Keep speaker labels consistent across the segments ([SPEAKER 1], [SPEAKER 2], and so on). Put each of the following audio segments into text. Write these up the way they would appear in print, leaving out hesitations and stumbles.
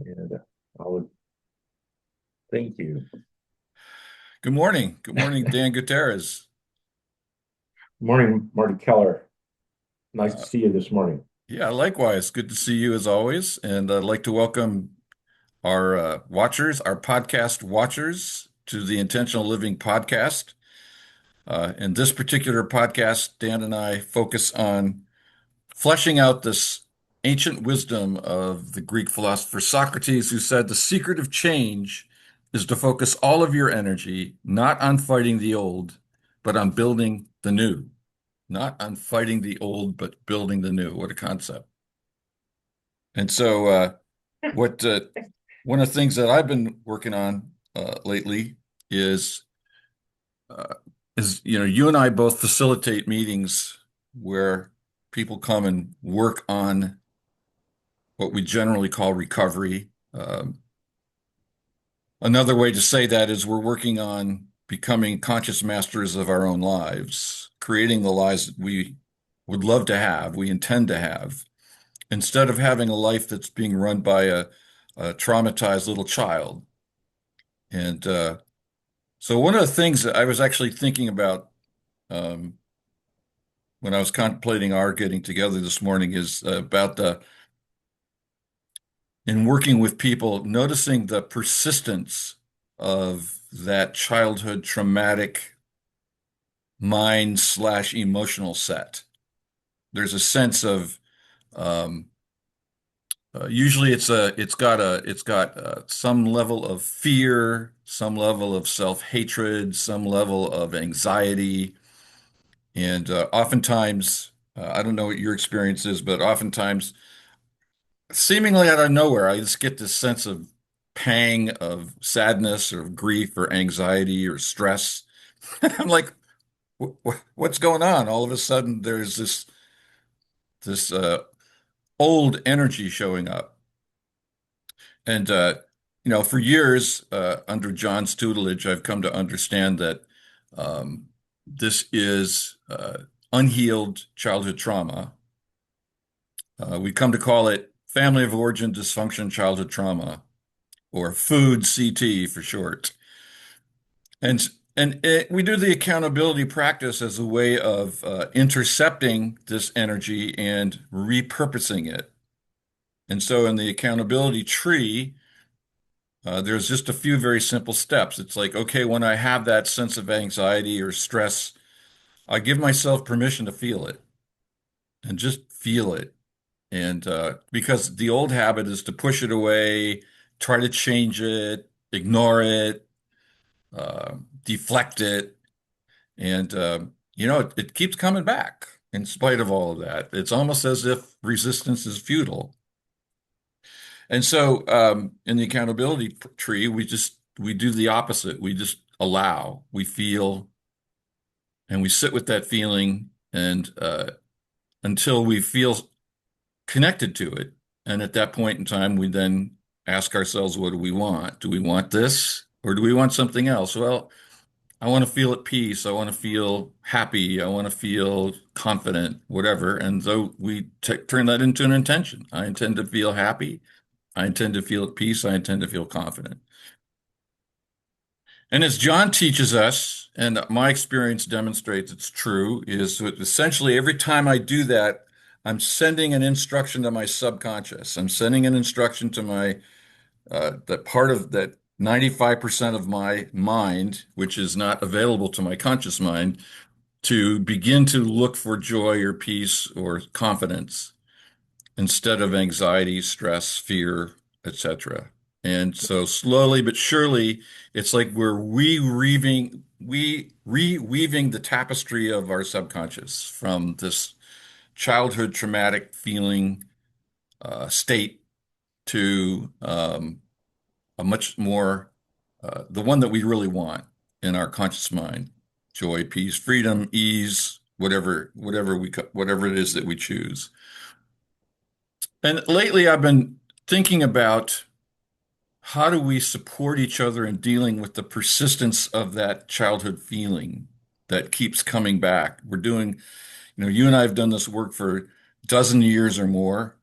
[SPEAKER 1] And I would thank you.
[SPEAKER 2] Good morning. Good morning, Dan Gutierrez.
[SPEAKER 1] Good morning, Marty Keller. Nice to
[SPEAKER 2] Uh,
[SPEAKER 1] see you this morning.
[SPEAKER 2] yeah, likewise. Good to see you as always. And I'd like to welcome our watchers, our podcast watchers, to the Intentional Living podcast. In this particular podcast, Dan and I focus on fleshing out this ancient wisdom of the Greek philosopher Socrates, who said the secret of change is to focus all of your energy not on fighting the old, but on building the new. Not on fighting the old, but building the new. What a concept. And so, what one of the things that I've been working on lately is uh, you and I both facilitate meetings where people come and work on what we generally call recovery. Another way to say that is we're working on becoming conscious masters of our own lives, creating the lives that we would love to have, we intend to have, instead of having a life that's being run by a traumatized little child. And so one of the things that I was actually thinking about um, when I was contemplating our getting together this morning is about in working with people, noticing the persistence of that childhood traumatic mind slash emotional set. There's a sense of um, usually it's got some level of fear, some level of self-hatred, some level of anxiety, and oftentimes I don't know what your experience is, but oftentimes seemingly out of nowhere, I just get this sense of pang of sadness or grief or anxiety or stress. I'm like, what's going on? All of a sudden, there's this old energy showing up. And for years under John's tutelage, I've come to understand that um, this is unhealed childhood trauma. We come to call it family of origin dysfunction childhood trauma, or food CT for short. And we do the accountability practice as a way of intercepting this energy and repurposing it. And so in the accountability tree, there's just a few very simple steps. It's like, okay, when I have that sense of anxiety or stress, I give myself permission to feel it and just feel it. And because the old habit is to push it away, try to change it, ignore it, deflect it. And, it keeps coming back in spite of all of that. It's almost as if resistance is futile. And so, in the accountability tree, we do the opposite. We just allow, we feel, and we sit with that feeling and until we feel connected to it. And at that point in time, we then ask ourselves, what do we want? Do we want this or do we want something else? Well, I want to feel at peace. I want to feel happy. I want to feel confident, whatever. And so we turn that into an intention. I intend to feel happy. I intend to feel at peace. I intend to feel confident. And as John teaches us, and my experience demonstrates it's true, is that essentially every time I do that, I'm sending an instruction to my subconscious. I'm sending an instruction to my that part of that 95% of my mind, which is not available to my conscious mind, to begin to look for joy or peace or confidence instead of anxiety, stress, fear, etc. And so slowly but surely, it's like we're reweaving the tapestry of our subconscious from this childhood traumatic feeling state to a much more the one that we really want in our conscious mind: joy, peace, freedom, ease, whatever it is that we choose. And lately, I've been thinking about how do we support each other in dealing with the persistence of that childhood feeling that keeps coming back. You and I have done this work for a dozen years or more,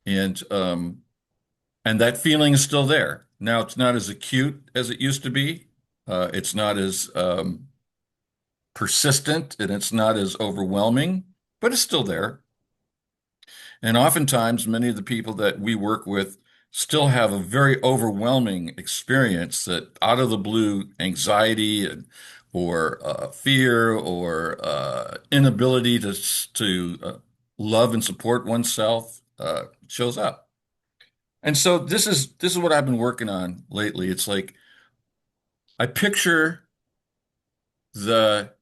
[SPEAKER 2] and And that feeling is still there. Now, it's not as acute as it used to be. It's not as persistent and it's not as overwhelming, but it's still there. And oftentimes, many of the people that we work with still have a very overwhelming experience that out of the blue anxiety or fear or inability to love and support oneself shows up. And so this is what I've been working on lately. It's like I picture that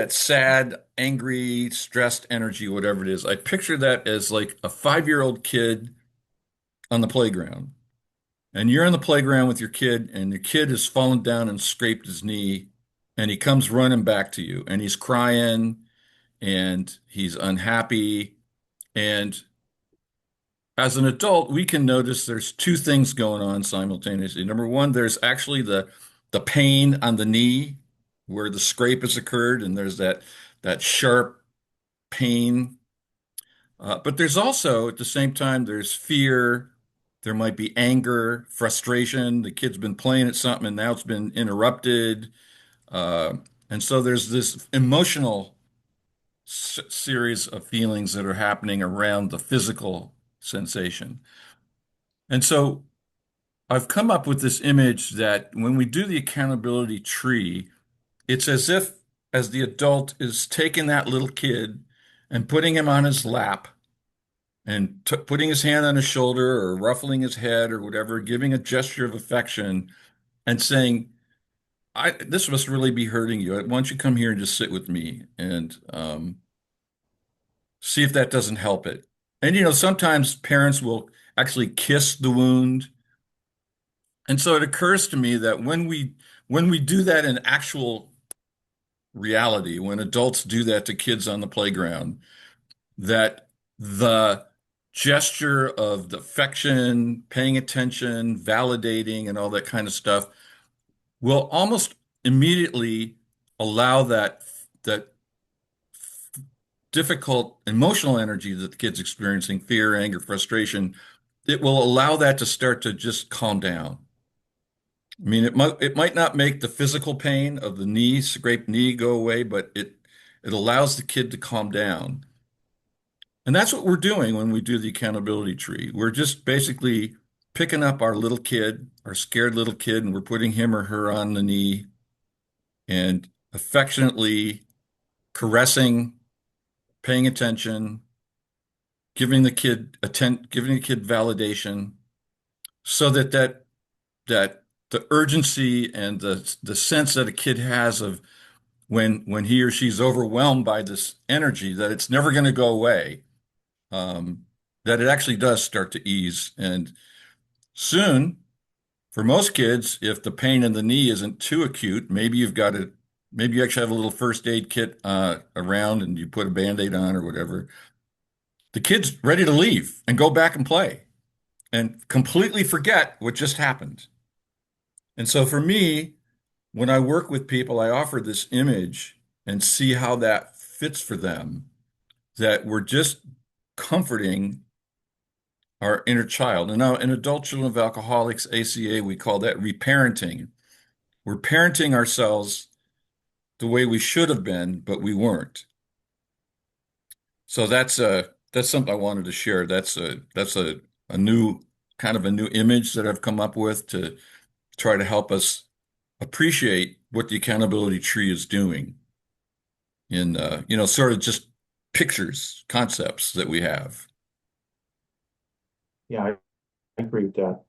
[SPEAKER 2] sad, angry, stressed energy, whatever it is. I picture that as like a 5-year-old kid on the playground. And you're on the playground with your kid, and your kid has fallen down and scraped his knee, and he comes running back to you, and he's crying, and he's unhappy. And as an adult, we can notice there's two things going on simultaneously. Number one, there's actually the pain on the knee where the scrape has occurred, and there's that sharp pain. But there's also, at the same time, there's fear. There might be anger, frustration. The kid's been playing at something and now it's been interrupted. Uh, and so there's this emotional series of feelings that are happening around the physical sensation. And so I've come up with this image that when we do the accountability tree, it's as if as the adult is taking that little kid and putting him on his lap and t putting his hand on his shoulder or ruffling his head or whatever, giving a gesture of affection and saying, this must really be hurting you. Why don't you come here and just sit with me and see if that doesn't help it. And sometimes parents will actually kiss the wound. And so it occurs to me that when we do that in actual reality, when adults do that to kids on the playground, that the gesture of the affection, paying attention, validating, and all that kind of stuff will almost immediately allow that difficult emotional energy that the kid's experiencing, fear, anger, frustration, it will allow that to start to just calm down. I mean, it might not make the physical pain of the knee, scraped knee go away, but it allows the kid to calm down. And that's what we're doing when we do the accountability tree. We're just basically picking up our little kid, our scared little kid, and we're putting him or her on the knee and affectionately caressing, paying attention, giving the kid validation, so that the urgency and the sense that a kid has of when he or she's overwhelmed by this energy, that it's never going to go away, that it actually does start to ease. And soon, for most kids, if the pain in the knee isn't too acute, maybe you actually have a little first aid kit around and you put a Band-Aid on or whatever. The kid's ready to leave and go back and play and completely forget what just happened. And so for me, when I work with people, I offer this image and see how that fits for them, that we're just comforting our inner child. And now in adult children of alcoholics, ACA, we call that reparenting. We're parenting ourselves the way we should have been, but we weren't. So that's something I wanted to share. That's a new kind of a new image that I've come up with to try to help us appreciate what the accountability tree is doing in sort of just pictures, concepts that we have.
[SPEAKER 1] Yeah, I agree with that.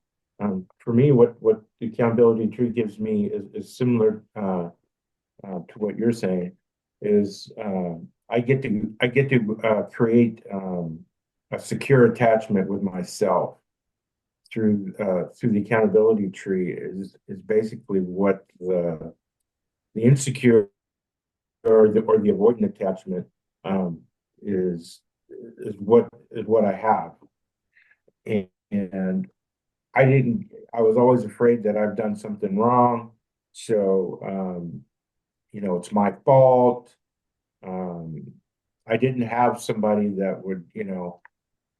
[SPEAKER 1] For me, what the accountability tree gives me is similar to what you're saying. Is I get to create a secure attachment with myself through the accountability tree is basically what the insecure or the avoidant attachment is is what I have. And I was always afraid that I've done something wrong. So, it's my fault. Um, I didn't have somebody that would,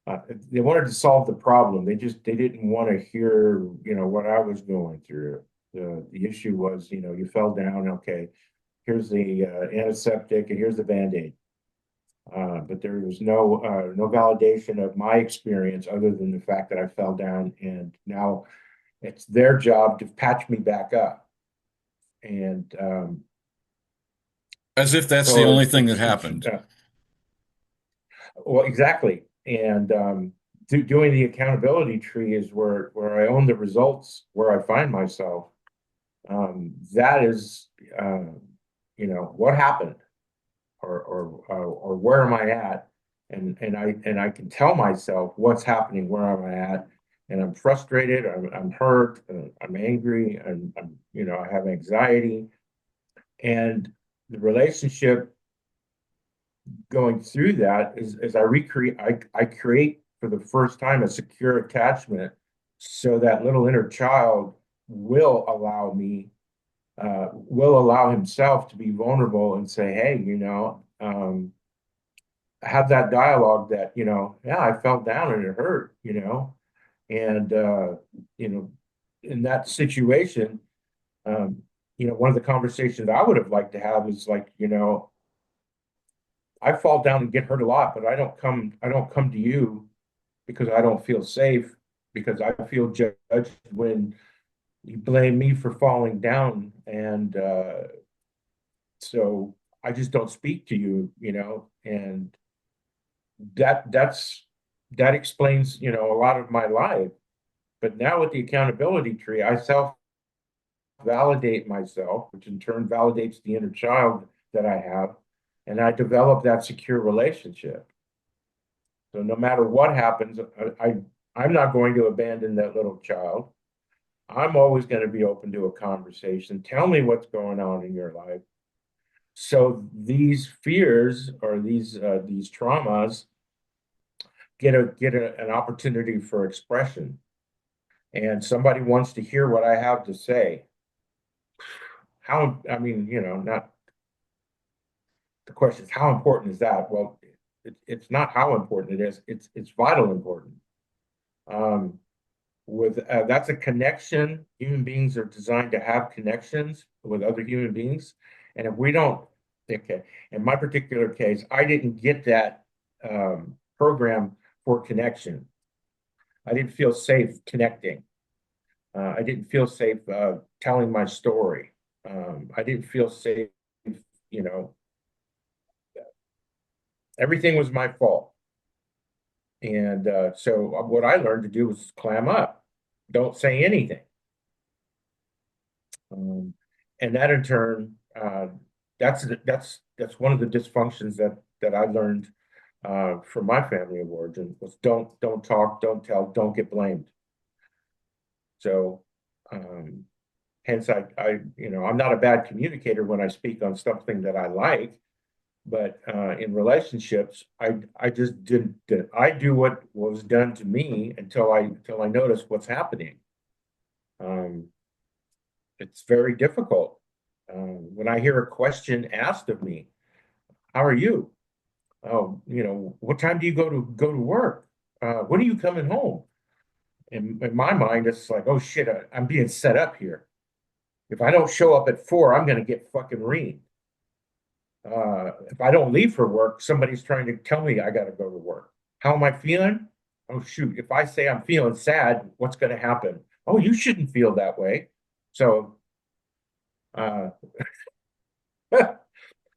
[SPEAKER 1] uh, they wanted to solve the problem. They didn't want to hear, what I was going through. The issue was, you fell down. Okay, here's the antiseptic and here's the Band-Aid. But there was no validation of my experience other than the fact that I fell down, and now it's their job to patch me back up. And
[SPEAKER 2] As if that's the
[SPEAKER 1] so
[SPEAKER 2] only thing that happened.
[SPEAKER 1] well, exactly. And doing the accountability tree is where I own the results, where I find myself. That is, what happened, or where am I at, and I can tell myself what's happening, where am I at, and I'm frustrated, I'm hurt, I'm angry, and I have anxiety, and the relationship going through that is I create for the first time a secure attachment, so that little inner child will allow me will allow himself to be vulnerable and say, hey, have that dialogue that, yeah, I fell down and it hurt, and you know, in that situation, um, one of the conversations I would have liked to have is like, I fall down and get hurt a lot, but I don't come to you because I don't feel safe, because I feel judged when you blame me for falling down. And so I just don't speak to you, and that explains, a lot of my life. But now with the accountability tree, I self validate myself, which in turn validates the inner child that I have, and I develop that secure relationship. So no matter what happens, I'm not going to abandon that little child. I'm always going to be open to a conversation. Tell me what's going on in your life. So these fears, or these traumas, an opportunity for expression, and somebody wants to hear what I have to say. I mean, not the question is how important is that? Well, it's not how important it is. It's vital important. Um, with That's a connection. Human beings are designed to have connections with other human beings, and if we don't, okay, in my particular case, I didn't get that program for connection. I didn't feel safe connecting. I didn't feel safe telling my story. I didn't feel safe, you know, everything was my fault. And so what I learned to do was clam up, don't say anything. Um, and that in turn, that's one of the dysfunctions that I learned from my family of origin was don't talk, don't tell, don't get blamed. So um, hence I'm not a bad communicator when I speak on something that I like, but in relationships, I just didn't. I do what was done to me until I notice what's happening. Um, it's very difficult. When I hear a question asked of me, "How are you?" "Oh, what time do you go to work? When are you coming home?" In my mind, it's like, "Oh shit, I'm being set up here. If I don't show up at 4, I'm gonna get fucking reamed. If I don't leave for work, somebody's trying to tell me I got to go to work. How am I feeling? Oh, shoot. If I say I'm feeling sad, what's going to happen? Oh, you shouldn't feel that way." So uh,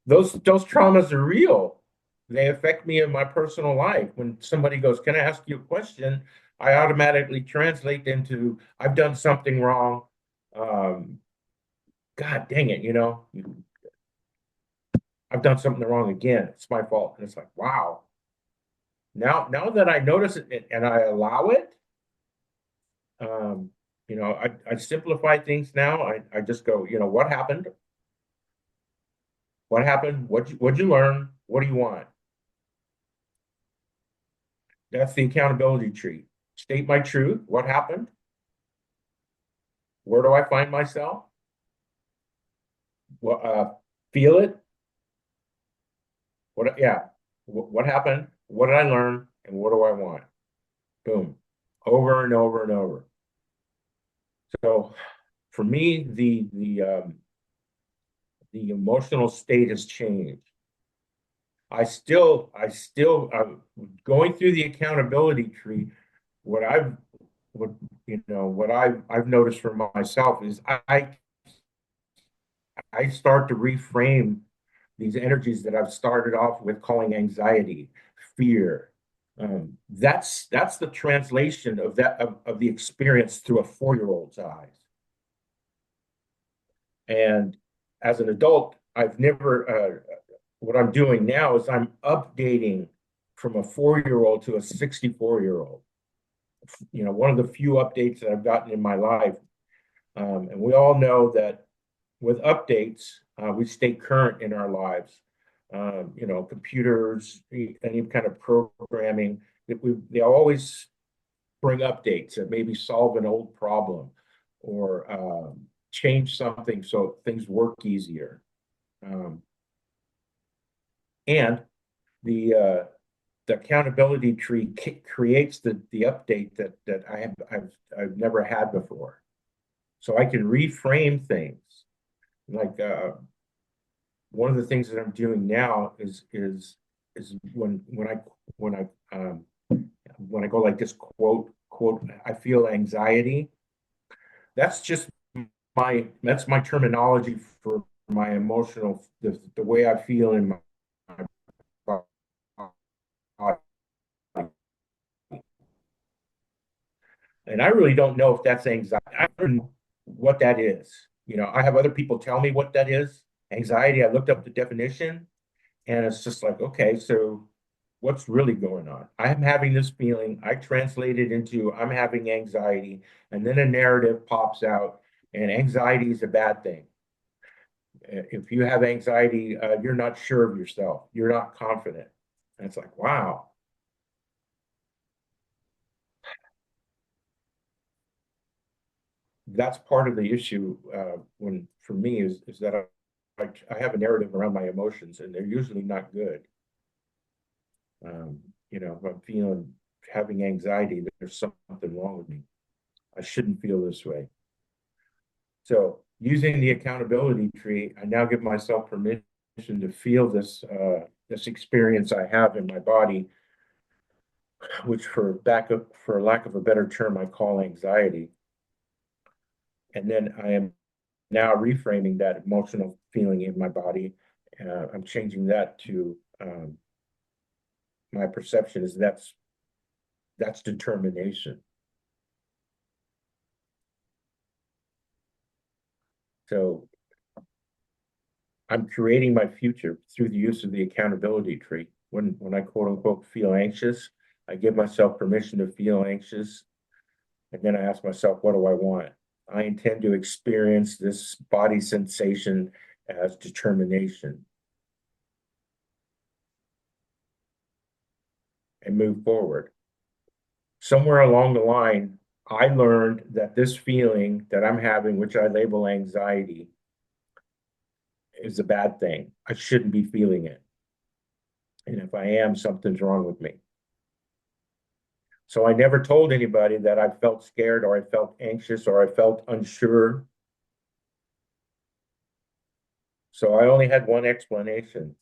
[SPEAKER 1] those traumas are real. They affect me in my personal life. When somebody goes, "Can I ask you a question?" I automatically translate into, "I've done something wrong. Um, God dang it, I've done something wrong again. It's my fault." And it's like, wow. Now that I notice it and I allow it, um, I simplify things now. I just go, what happened? What happened? What'd you learn? What do you want? That's the accountability tree. State my truth. What happened? Where do I find myself? Well, feel it. Yeah. What happened? What did I learn? And what do I want? boom, over and over and over. So for me, the emotional state has changed. I'm going through the accountability tree. What I've, what, what I've noticed for myself is I start to reframe these energies that I've started off with calling anxiety, fear. That's the translation of of the experience through a 4-year-old's eyes. And as an adult, I've never, what I'm doing now is I'm updating from a 4-year-old to a 64-year-old. One of the few updates that I've gotten in my life. And we all know that with updates, we stay current in our lives. Computers, any kind of programming, they always bring updates that maybe solve an old problem or change something so things work easier. Um, and the accountability tree creates the update that I've never had before. So I can reframe things. Like one of the things that I'm doing now is when I go like this quote, I feel anxiety. That's just that's my terminology for my emotional, the way I feel in my body. And I really don't know if that's anxiety. I don't know what that is. I have other people tell me what that is. Anxiety, I looked up the definition, and it's just like, okay, so what's really going on? I'm having this feeling. I translate it into I'm having anxiety, and then a narrative pops out, and anxiety is a bad thing. If you have anxiety, you're not sure of yourself. You're not confident. And it's like, wow, that's part of the issue when for me is that I have a narrative around my emotions, and they're usually not good. If I'm feeling having anxiety, there's something wrong with me. I shouldn't feel this way. So using the accountability tree, I now give myself permission to feel this experience I have in my body, which for lack of a better term, I call anxiety. And then I am now reframing that emotional feeling in my body. I'm changing that to my perception is that's determination. So I'm creating my future through the use of the accountability tree. When I quote unquote feel anxious, I give myself permission to feel anxious. And then I ask myself, what do I want? I intend to experience this body sensation as determination and move forward. Somewhere along the line, I learned that this feeling that I'm having, which I label anxiety, is a bad thing. I shouldn't be feeling it. And if I am, something's wrong with me. So I never told anybody that I felt scared or I felt anxious or I felt unsure. So I only had one explanation.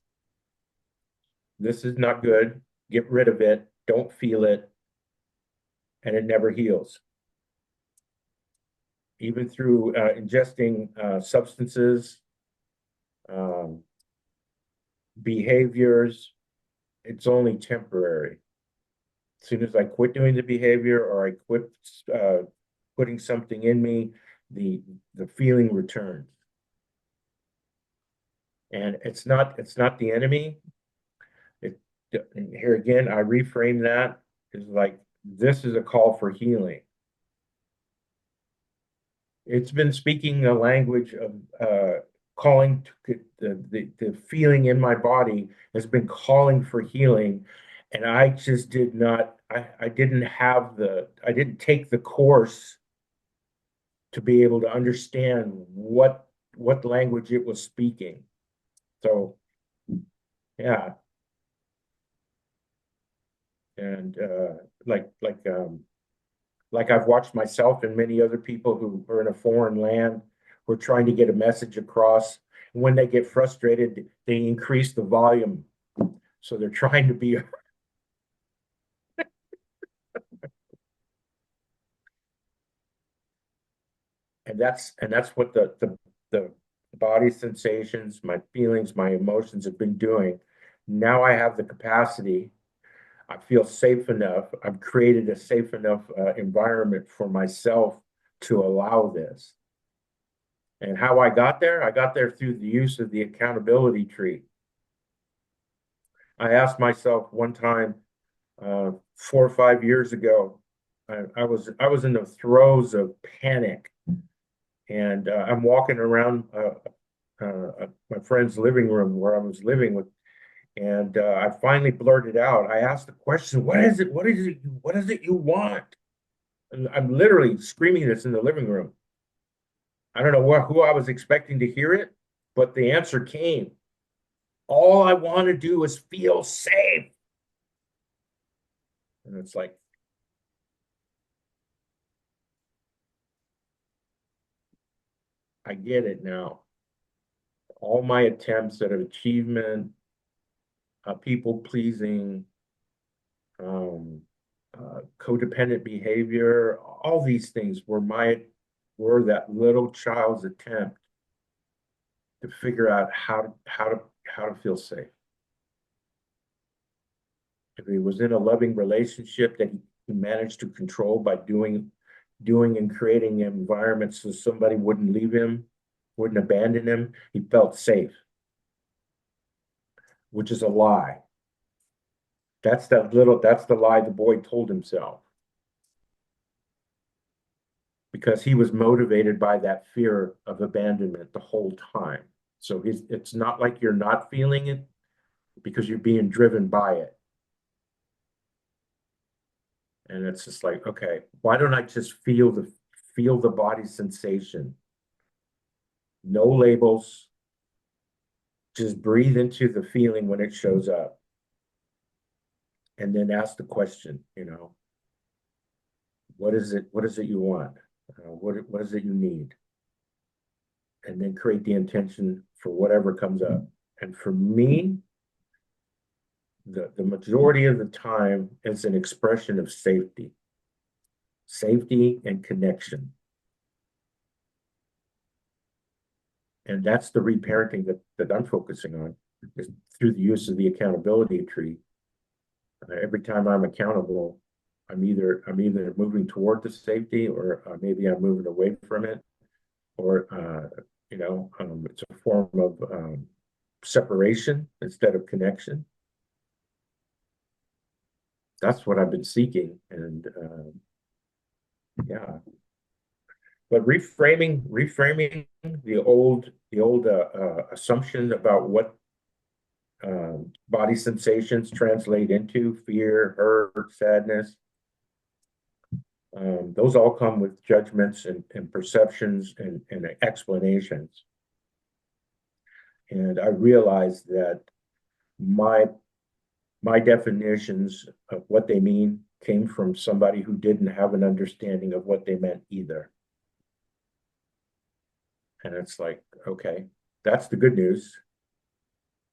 [SPEAKER 1] This is not good. Get rid of it. Don't feel it. And it never heals. Even through ingesting substances, um, behaviors, it's only temporary. As soon as I quit doing the behavior or I quit putting something in me, the feeling returns. And it's not the enemy. It, and here again, I reframe that as like this is a call for healing. It's been speaking a language of calling to the feeling in my body has been calling for healing, and I just did not. I didn't have I didn't take the course to be able to understand what language it was speaking. So yeah, And like I've watched myself and many other people who are in a foreign land who are trying to get a message across. And when they get frustrated, they increase the volume. So they're trying to be, and that's what the body sensations, my feelings, my emotions have been doing. Now I have the capacity. I feel safe enough. I've created a safe enough environment for myself to allow this. And how I got there through the use of the accountability tree. I asked myself one time, 4 or 5 years ago, I was in the throes of panic, and I'm walking around my friend's living room where I was living with, and I finally blurted out. I asked the question, "What is it? What is it? What is it you want?" And I'm literally screaming this in the living room. I don't know who I was expecting to hear it, but the answer came. All I want to do is feel safe. And it's like, I get it now. All my attempts at achievement, people pleasing, um, codependent behavior, all these things were that little child's attempt to figure out how to feel safe. If he was in a loving relationship that he managed to control by doing and creating environments so somebody wouldn't leave him, wouldn't abandon him, he felt safe, which is a lie. That's the lie the boy told himself because he was motivated by that fear of abandonment the whole time. So it's not like you're not feeling it because you're being driven by it. And it's just like, okay, why don't I just feel the body sensation? No labels, just breathe into the feeling when it shows up. And then ask the question, what is it you want? What is it you need? And then create the intention for whatever comes up. And for me, the majority of the time it's an expression of safety and connection. And that's the reparenting that I'm focusing on is through the use of the accountability tree. Every time I'm accountable, I'm either moving toward the safety or maybe I'm moving away from it, or it's a form of separation instead of connection. That's what I've been seeking, and yeah. But reframing the old assumption about what body sensations translate into fear, hurt, sadness. Those all come with judgments and perceptions and explanations. And I realized that my my definitions of what they mean came from somebody who didn't have an understanding of what they meant either. And it's like, okay, that's the good news.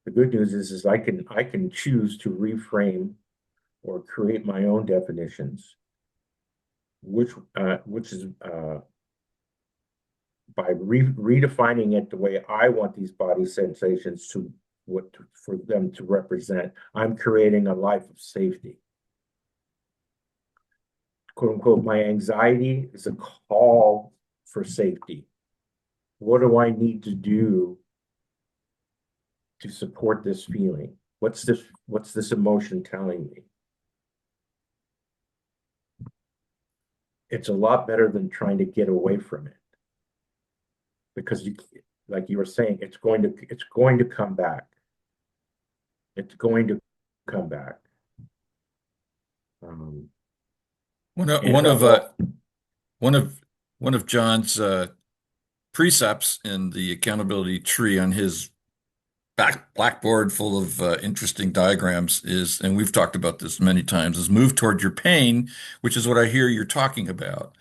[SPEAKER 1] The good news is I can choose to reframe or create my own definitions, which is by redefining it the way I want these body sensations for them to represent. I'm creating a life of safety. "Quote unquote," my anxiety is a call for safety. What do I need to do to support this feeling? What's this emotion telling me? It's a lot better than trying to get away from it, because like you were saying, it's going to come back. It's going to come back.
[SPEAKER 2] One of
[SPEAKER 1] And
[SPEAKER 2] one of uh, one of one of John's precepts in the accountability tree on his blackboard full of interesting diagrams is, and we've talked about this many times, is move toward your pain, which is what I hear you're talking about.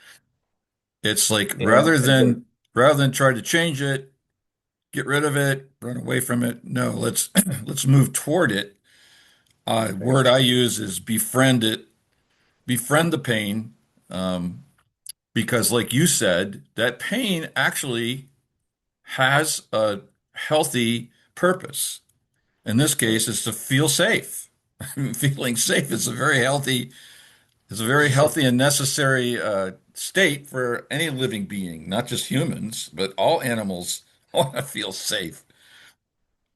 [SPEAKER 2] It's like
[SPEAKER 1] And
[SPEAKER 2] rather than try to change it, get rid of it, run away from it. No, let's let's move toward it.
[SPEAKER 1] right,
[SPEAKER 2] Word I use is befriend it, befriend the pain, um, because like you said, that pain actually has a healthy purpose. In this
[SPEAKER 1] right.
[SPEAKER 2] case, is to feel safe. Feeling safe is a very healthy and necessary state for any living being, not just humans, but all animals want to feel safe.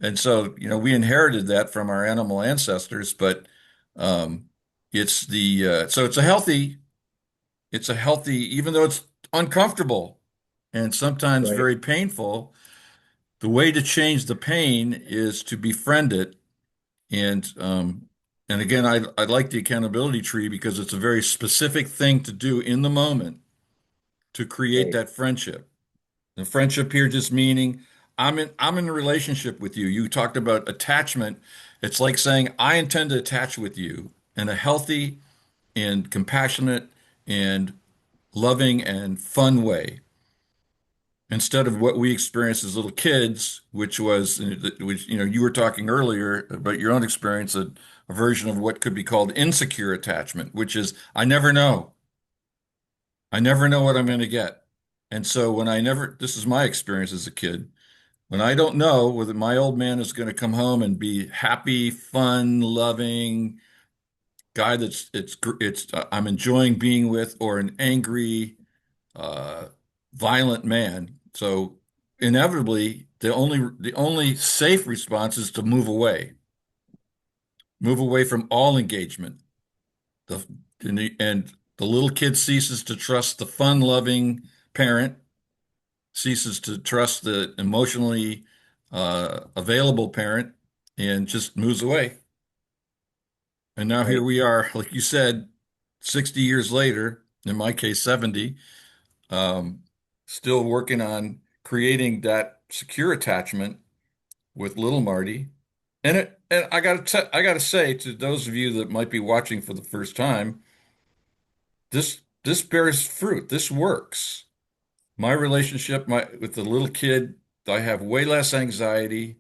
[SPEAKER 2] And so, we inherited that from our animal ancestors, but um, so it's a healthy, even though it's uncomfortable and sometimes
[SPEAKER 1] Right,
[SPEAKER 2] very painful. The way to change the pain is to befriend it. And again, I like the accountability tree because it's a very specific thing to do in the moment to create
[SPEAKER 1] right,
[SPEAKER 2] that friendship. The friendship here just meaning I'm in a relationship with you. You talked about attachment. It's like saying I intend to attach with you in a healthy and compassionate and loving and fun way. Instead of what we experienced as little kids, which you were talking earlier about your own experience, a version of what could be called insecure attachment, which is I never know what I'm going to get. And so this is my experience as a kid. When I don't know whether my old man is going to come home and be happy, fun, loving guy I'm enjoying being with, or an angry, uh, violent man. So inevitably, the only safe response is to move away from all engagement. The and the little kid ceases to trust the fun-loving parent, ceases to trust the emotionally available parent, and just moves away. And now here
[SPEAKER 1] right,
[SPEAKER 2] we are, like you said, 60 years later, in my case, 70, um, still working on creating that secure attachment with little Marty. And I gotta say to those of you that might be watching for the first time, this bears fruit. This works. My relationship with the little kid, I have way less anxiety.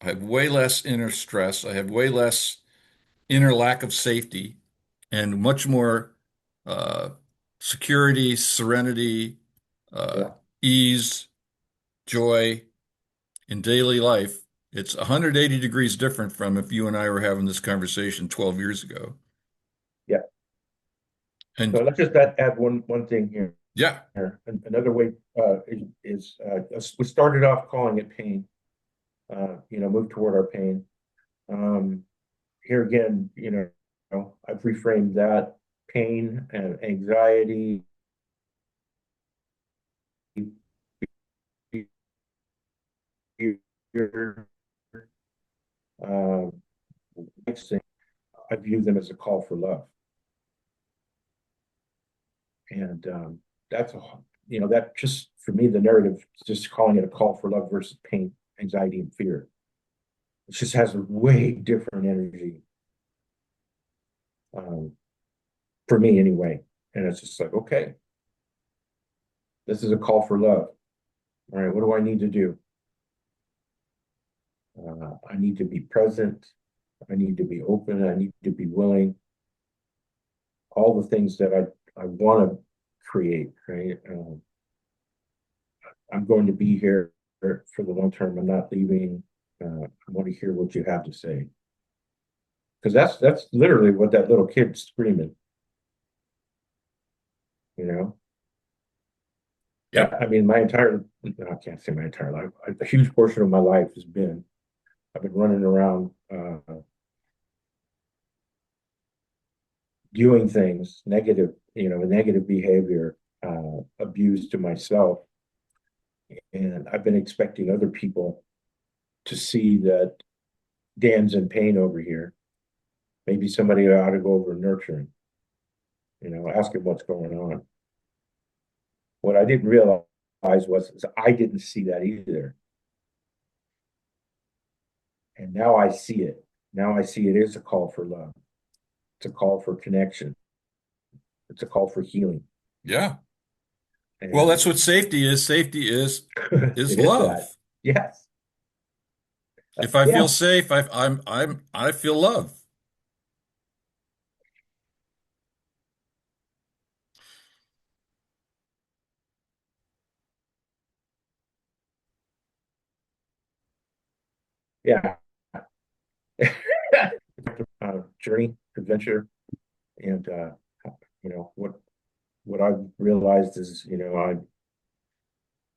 [SPEAKER 2] I have way less inner stress. I have way less inner lack of safety and much more uh, security, serenity, uh,
[SPEAKER 1] yeah,
[SPEAKER 2] ease, joy in daily life. It's 180 degrees different from if you and I were having this conversation 12 years ago.
[SPEAKER 1] yeah. So
[SPEAKER 2] And
[SPEAKER 1] let's just add one thing here.
[SPEAKER 2] yeah,
[SPEAKER 1] Another way we started off calling it pain. Move toward our pain. Um, Here again, I've reframed that pain and anxiety, fear, uh, I view them as a call for love. And that's that just for me, the narrative, just calling it a call for love versus pain, anxiety, and fear. It just has a way different energy, um, for me anyway. And it's just like, okay, this is a call for love. All right, what do I need to do? I need to be present. I need to be open. I need to be willing. All the things that I want to create, right? I'm going to be here for the long term. I'm not leaving. I want to hear what you have to say. Because that's literally what that little kid's screaming, you know?
[SPEAKER 2] yep.
[SPEAKER 1] I mean, I can't say my entire life. A huge portion of my life I've been running around, doing things, negative behavior, abuse to myself. And I've been expecting other people to see that Dan's in pain over here. Maybe somebody ought to go over and nurture him, ask him what's going on. What I didn't realize, was, I didn't see that either. And now I see it. Now I see it is a call for love. It's a call for connection. It's a call for healing.
[SPEAKER 2] Yeah. Well,
[SPEAKER 1] And
[SPEAKER 2] that's what safety is. Safety is
[SPEAKER 1] it is that.
[SPEAKER 2] love.
[SPEAKER 1] Yes.
[SPEAKER 2] If I feel
[SPEAKER 1] Yeah.
[SPEAKER 2] safe, I feel love.
[SPEAKER 1] Yeah. Journey, adventure, and what I've realized is,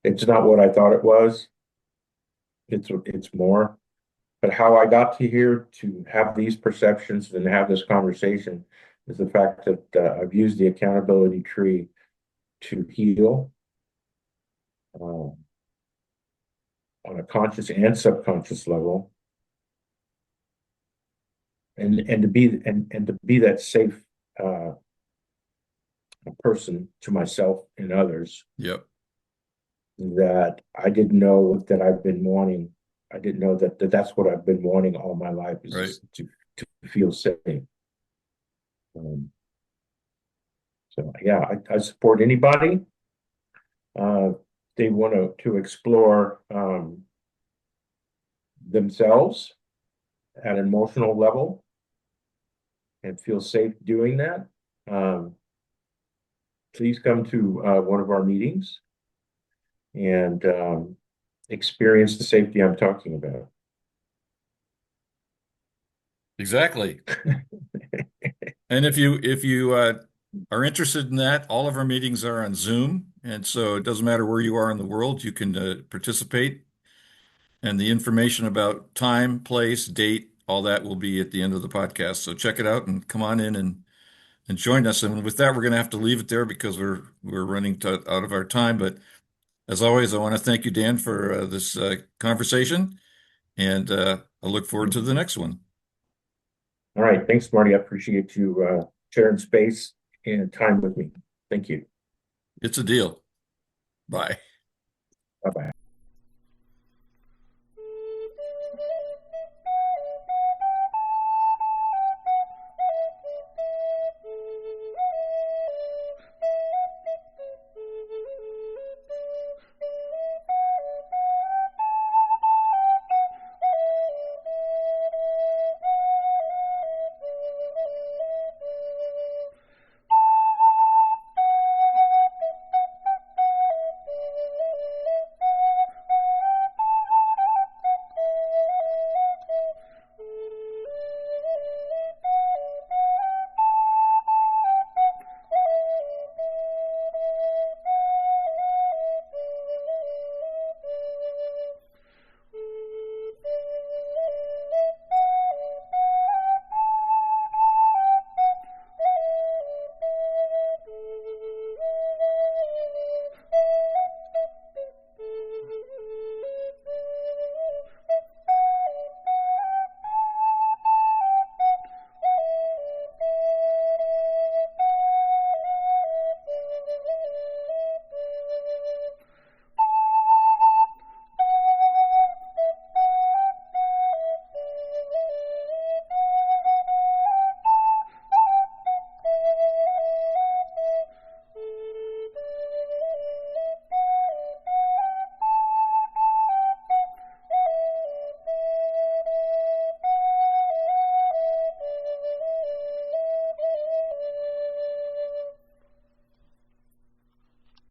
[SPEAKER 1] it's not what I thought it was. It's more. But how I got to here to have these perceptions and have this conversation is the fact that I've used the accountability tree to heal on a conscious and subconscious level, and to be that safe uh, person to myself and others
[SPEAKER 2] Yep.
[SPEAKER 1] that I didn't know that I've been wanting. I didn't know that's what I've been wanting all my life is
[SPEAKER 2] Right.
[SPEAKER 1] just to feel safe. Um, so yeah, I support anybody. They want to explore themselves at an emotional level and feel safe doing that. Um, please come to one of our meetings and experience the safety I'm talking about.
[SPEAKER 2] Exactly. And if you are interested in that, all of our meetings are on Zoom, and so it doesn't matter where you are in the world, you can participate. And the information about time, place, date, all that will be at the end of the podcast. So check it out and come on in and join us. And with that, we're going to have to leave it there because we're running out of our time. But as always, I want to thank you, Dan, for this conversation, and I look forward to the next one.
[SPEAKER 1] All right. Thanks, Marty. I appreciate you sharing space and time with me. Thank you.
[SPEAKER 2] It's a deal. Bye.
[SPEAKER 1] Bye bye.